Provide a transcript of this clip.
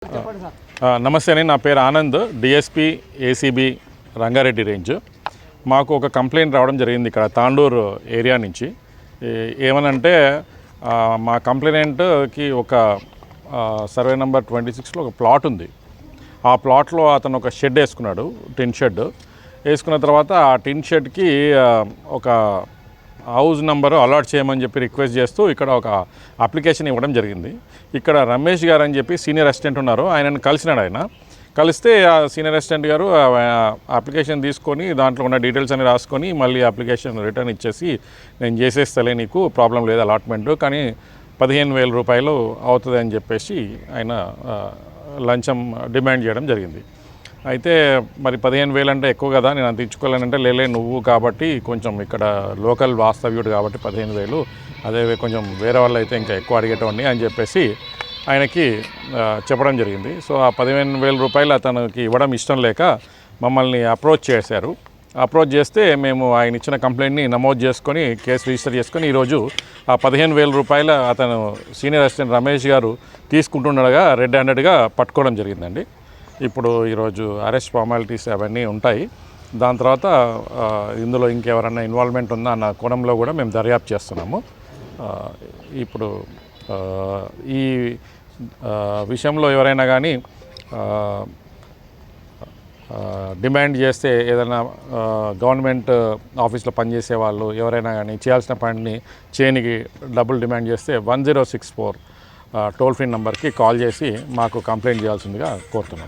నమస్తే అండి, నా పేరు Anand, DSP ACB Rangareddy range. మాకు ఒక కంప్లైంట్ రావడం జరిగింది ఇక్కడ తాండూరు ఏరియా నుంచి. ఏమనంటే మా కంప్లైంట్కి ఒక సర్వే నెంబర్ 26లో ఒక ప్లాట్ ఉంది. ఆ ప్లాట్లో అతను ఒక షెడ్ వేసుకున్నాడు, టిన్ షెడ్ వేసుకున్న తర్వాత ఆ టిన్ షెడ్కి ఒక హౌస్ నెంబరు అలాట్ చేయమని చెప్పి రిక్వెస్ట్ చేస్తూ ఇక్కడ ఒక అప్లికేషన్ ఇవ్వడం జరిగింది. ఇక్కడ రమేష్ గారు అని చెప్పి సీనియర్ అసిస్టెంట్ ఉన్నారు, ఆయనను కలిసినాడు. ఆయన కలిస్తే ఆ సీనియర్ అసిస్టెంట్ గారు అప్లికేషన్ తీసుకొని దాంట్లో ఉన్న డీటెయిల్స్ అన్ని రాసుకొని మళ్ళీ అప్లికేషన్ రిటర్న్ ఇచ్చేసి, నేను చేసేస్తలే, నీకు ప్రాబ్లం లేదు అలాట్మెంట్, కానీ 15,000 రూపాయలు అవుతుంది అని చెప్పేసి ఆయన లంచం డిమాండ్ చేయడం జరిగింది. అయితే మరి 15,000 అంటే ఎక్కువ కదా, నేను అంత ఇచ్చుకోలేనంటే, లేలే నువ్వు కాబట్టి కొంచెం ఇక్కడ లోకల్ వాస్తవ్యుడు కాబట్టి 15,000, అదే కొంచెం వేరే వాళ్ళు అయితే ఇంకా ఎక్కువ అడిగేటోండి అని చెప్పేసి ఆయనకి చెప్పడం జరిగింది. సో ఆ 15,000 రూపాయలు అతనికి ఇవ్వడం ఇష్టం లేక మమ్మల్ని అప్రోచ్ చేశారు. అప్రోచ్ చేస్తే మేము ఆయన ఇచ్చిన కంప్లైంట్ని నమోదు చేసుకొని కేసు రిజిస్టర్ చేసుకొని ఈరోజు ఆ 15,000 రూపాయలు అతను సీనియర్ అసిస్టెంట్ రమేష్ గారు తీసుకుంటుండగా రెడ్ హ్యాండెడ్గా పట్టుకోవడం జరిగిందండి. ఇప్పుడు ఈరోజు అరెస్ట్ ఫార్మాలిటీస్ అవన్నీ ఉంటాయి. దాని తర్వాత ఇందులో ఇంకెవరన్నా ఇన్వాల్వ్మెంట్ ఉందా అన్న కోణంలో కూడా మేము దర్యాప్తు చేస్తున్నాము. ఇప్పుడు ఈ విషయంలో ఎవరైనా కానీ డిమాండ్ చేస్తే, ఏదైనా గవర్నమెంట్ ఆఫీస్లో పనిచేసే వాళ్ళు ఎవరైనా కానీ చేయాల్సిన పనిని చేయనికి డబ్బులు డిమాండ్ చేస్తే 1064 టోల్ ఫ్రీ నెంబర్కి కాల్ చేసి మాకు కంప్లైంట్ చేయాల్సిందిగా కోరుతున్నాం.